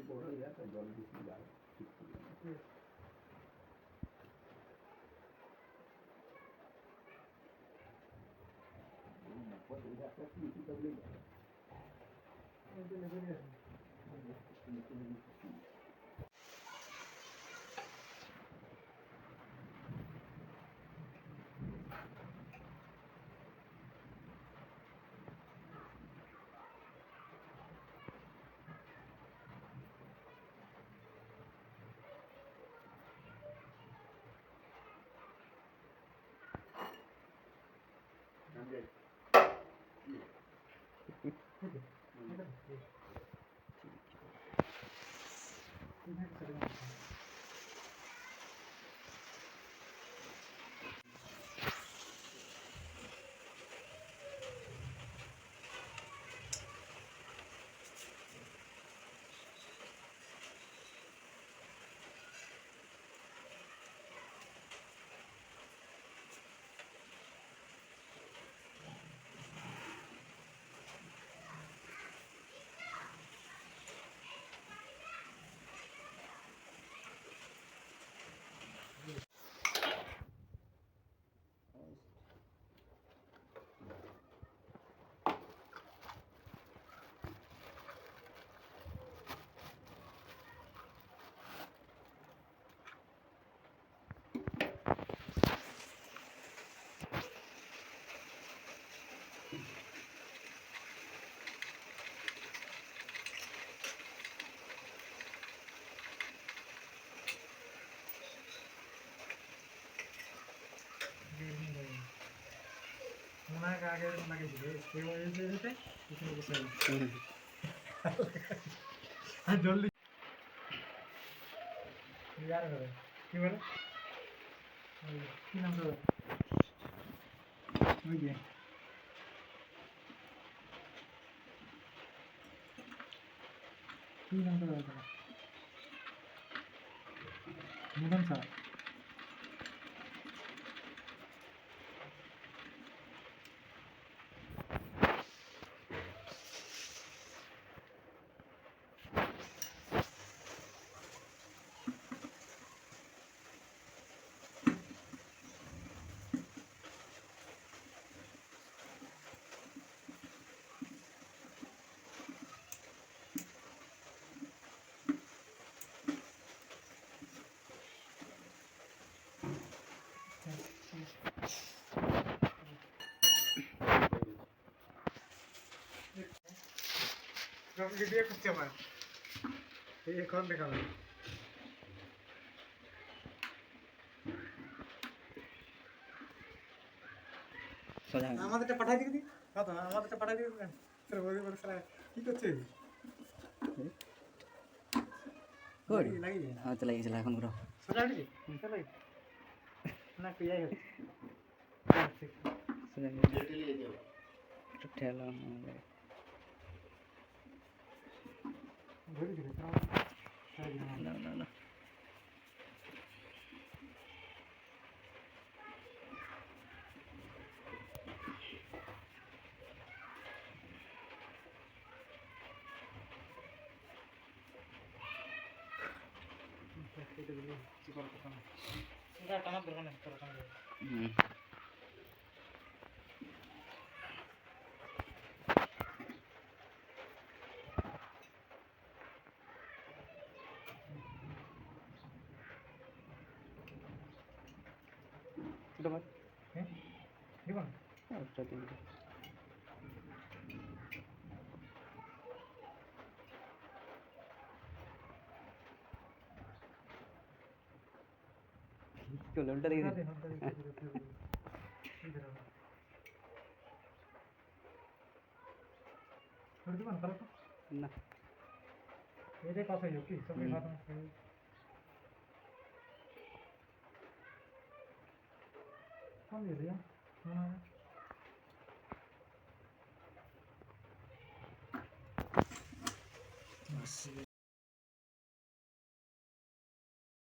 বড় হয়ে যায় জল বেশি যায় ঠিক আগে লাগাইছিল আর জলদি কি বলে কি নাম ওই যে কি নাম মোহন স্যার ভিডিও করছে আমার এই এখন দেখাবে আমাদেরটা পাঠাই দিবি কথা আমাদেরটা পাঠাই দিবি তোর বলি বলে সারা কি করছে কই লাগি হ্যাঁ চলে গেছিল এখন পুরো সোজা দিবি চলে না কি যাই হচ্ছে সোজা নিয়ে যাও তো ঠেলা ধরে দিবি না না না এটা টানার দরকার নেই তোর টানা এটা ভাই হ্যাঁ দিব না আচ্ছা ঠিক আছে চলো উল্টা দিকে छोड़ दो ना ना ये देख पास है कि सब बात में कौन दे दिया ना बस